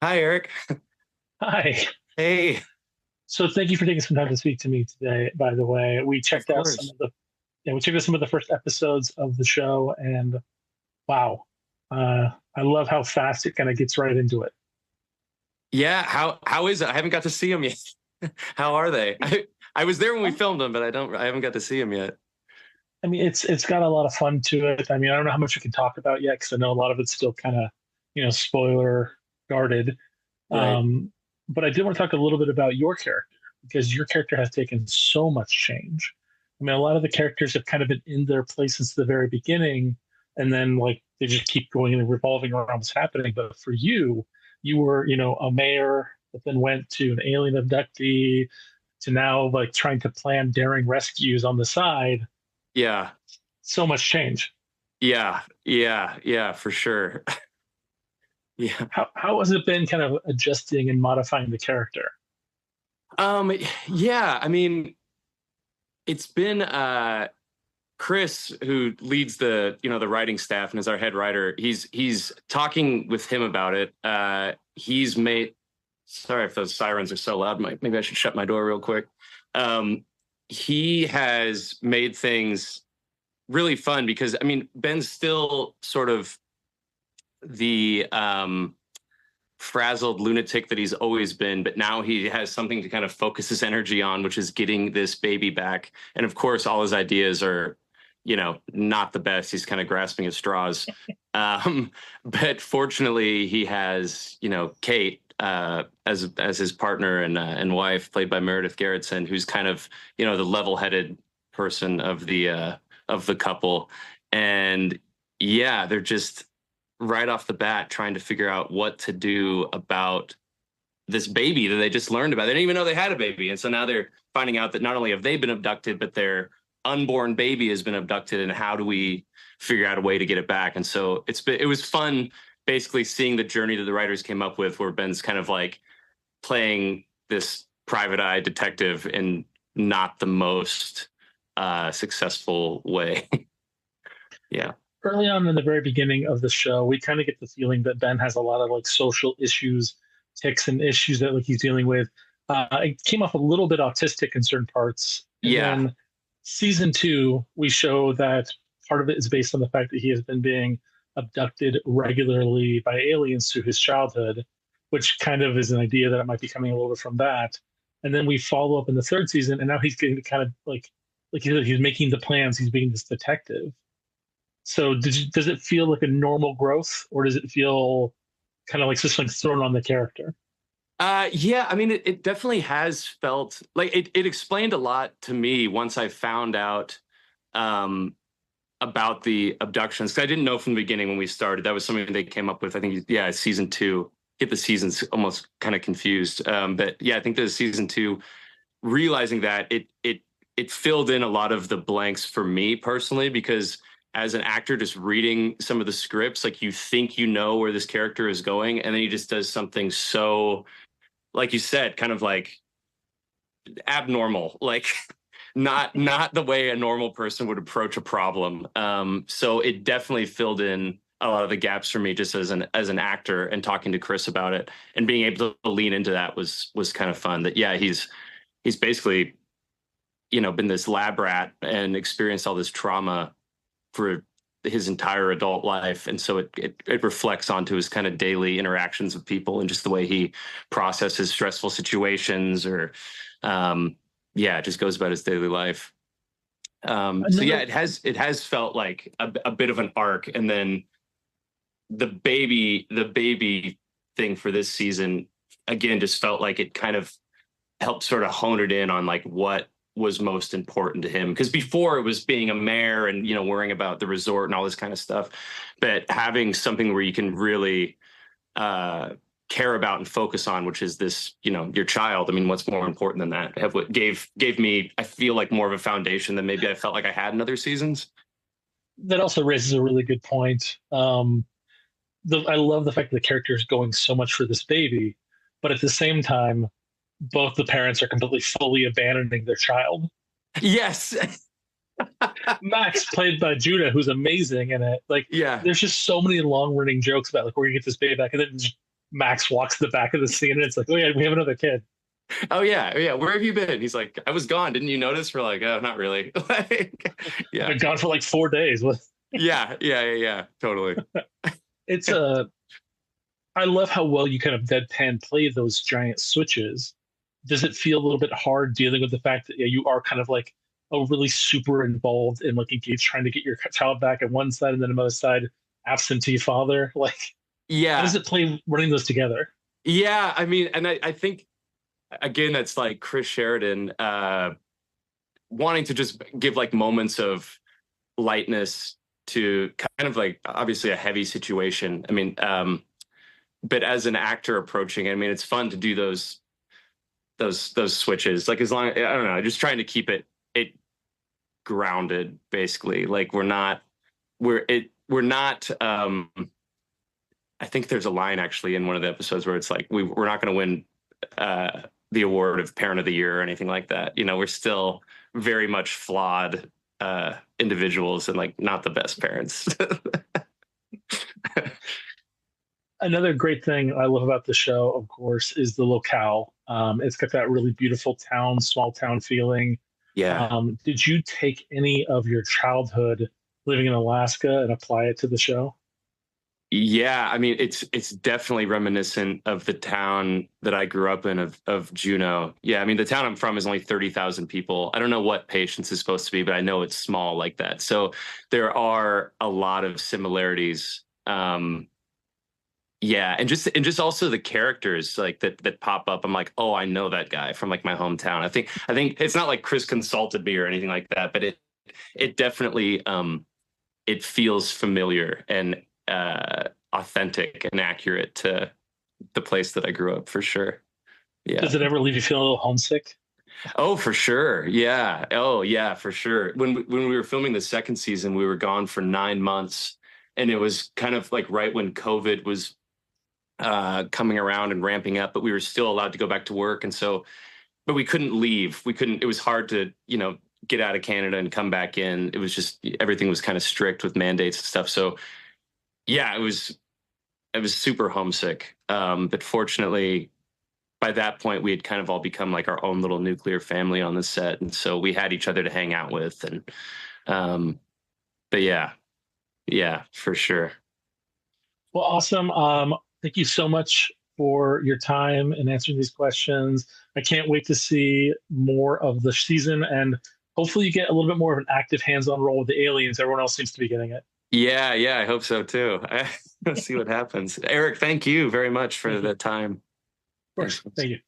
Hi, Eric. Hi. Hey, So thank you for taking some time to speak to me today. By the way, of course. we checked out some of the first episodes of the show, and wow, I love how fast it kind of gets right into it. Yeah, how is it? I haven't got to see them yet. How are they? I was there when we Um, filmed them, but I haven't got to see them yet. I mean, it's got a lot of fun to it. I mean, I don't know how much we can talk about yet because I know a lot of it's still kind of spoiler guarded. Right. Um, but I did want to talk a little bit about your character because your character has taken so much change. I mean, a lot of the characters have kind of been in their place since the very beginning, and then like they just keep going and revolving around what's happening. But for you, you were, a mayor that then went to an alien abductee to now like trying to plan daring rescues on the side. Yeah. So much change. Yeah, for sure. Yeah. How has it been kind of adjusting and modifying the character? Um, yeah, I mean, it's been Chris, who leads the writing staff and is our head writer. He's talking with him about it. He's made Sorry if those sirens are so loud. Maybe I should shut my door real quick. Um, he has made things really fun because I mean Ben's still sort of the frazzled lunatic that he's always been, but now he has something to kind of focus his energy on, which is getting this baby back. And of course, all his ideas are, not the best. He's kind of grasping at straws. Um, but fortunately, he has, Kate as his partner and wife, played by Meredith Garrettson, who's kind of, the level-headed person of the couple. And yeah, they're just right off the bat trying to figure out what to do about this baby that they just learned about. They didn't even know they had a baby. And so now they're finding out that not only have they been abducted, but their unborn baby has been abducted. And how do we figure out a way to get it back? And so it was fun basically seeing the journey that the writers came up with, where Ben's kind of like playing this private eye detective in not the most successful way. Yeah. Early on in the very beginning of the show, we kind of get the feeling that Ben has a lot of like social issues, tics, and issues that like he's dealing with. It came off a little bit autistic in certain parts, and Yeah. then season two, we show that part of it is based on the fact that he has been being abducted like by aliens through his childhood, which kind of is an idea that it might be coming a little bit from that. And then we follow up in the third season, and now he's getting kind of like he's making the plans. He's being this detective. So does it feel like a normal growth, or does it feel kind of like just like thrown on the character? Yeah, I mean, it definitely has felt like it explained a lot to me once I found out um, about the abductions. 'Cause I didn't know from the beginning when we started. That was something they came up with. I think, yeah, season two. Get the seasons almost kind of confused. But yeah, I think that season two, realizing that it filled in a lot of the blanks for me personally, because as an actor just reading some of the scripts, like you think you know where this character is going, and then he just does something so, like you said, kind of like abnormal, like not the way a normal person would approach a problem. So it definitely filled in a lot of the gaps for me just as an actor, and talking to Chris about it and being able to lean into that was kind of fun. That yeah, he's basically, been this lab rat and experienced all this trauma for his entire adult life, and so it reflects onto his kind of daily interactions with people and just the way he processes stressful situations, or yeah, it just goes about his daily life. So yeah, Another it has felt like a bit of an arc. And then the baby thing for this season again just felt like it kind of helped sort of hone it in on like what was most important to him, because before it was being a mayor and worrying about the resort and all this kind of stuff, but having something where you can really uh care about and focus on, which is this, your child. I mean, what's more important than that? Have what gave me, I feel like, more of a foundation than maybe I felt like I had in other seasons. that also raises a really good point. I love the fact that the character is going so much for this baby, but at the same time, both the parents are completely fully abandoning their child. Yes. Max, played by Judah, who's amazing in it. Like, Yeah. there's just so many long running jokes about like we're gonna get this baby back, and then Max walks to the back of the scene and it's like, oh yeah, we have another kid. Oh yeah, yeah. Where have you been? He's like, I was gone. Didn't you notice? We're like, oh, not really. Like, I've yeah, been gone for like 4 days. yeah. Totally. It's a. I love how well you kind of deadpan play those giant switches. Does it feel a little bit hard dealing with the fact that, yeah, you are kind of like a really super involved and like engaged trying to get your child back on one side and then another side absentee father? Like, how does Yeah, it play running those together? yeah. I mean, and I think again, that's like Chris Sheridan wanting to just give like moments of lightness to kind of like obviously a heavy situation. I mean, but as an actor approaching it, I mean, it's fun to do those switches. Like as long, I don't know, just trying to keep it grounded, basically. Like we're not. I think there's a line actually in one of the episodes where it's like we're not going to win the award of Parent of the Year or anything like that. You know, we're still very much flawed individuals and like not the best parents. Another great thing I love about the show, of course, is the locale. It's got that really beautiful town, small town feeling. Yeah. Did you take any of your childhood living in Alaska and apply it to the show? Yeah, I mean it's definitely reminiscent of the town that I grew up in of Juneau. Yeah, I mean the town I'm from is only 30,000 people. I don't know what Patience is supposed to be, but I know it's small like that. So there are a lot of similarities. Yeah, and just also the characters like that pop up. I'm like, oh, I know that guy from like my hometown. I think it's not like Chris consulted me or anything like that, but it definitely it feels familiar and authentic and accurate to the place that I grew up for sure. Yeah. Does it ever leave you feeling a little homesick? Oh, for sure. Yeah. Oh, yeah, for sure. When we were filming the second season, we were gone for 9 months, and it was kind of like right when COVID was coming around and ramping up, but we were still allowed to go back to work, and so, but we couldn't leave. We couldn't. It was hard to, get out of Canada and come back in. It was just everything was kind of strict with mandates and stuff. So yeah, it was super homesick. But fortunately, by that point, we had kind of all become like our own little nuclear family on the set, and so we had each other to hang out with. And um, but yeah, for sure. Well, awesome. Thank you so much for your time and answering these questions. I can't wait to see more of the season, and hopefully, you get a little bit more of an active hands-on role with the aliens. Everyone else seems to be getting it. Yeah, I hope so too. Let's see what happens. Eric, thank you very much for Thank you. the Of time. course. Thanks. Thank you.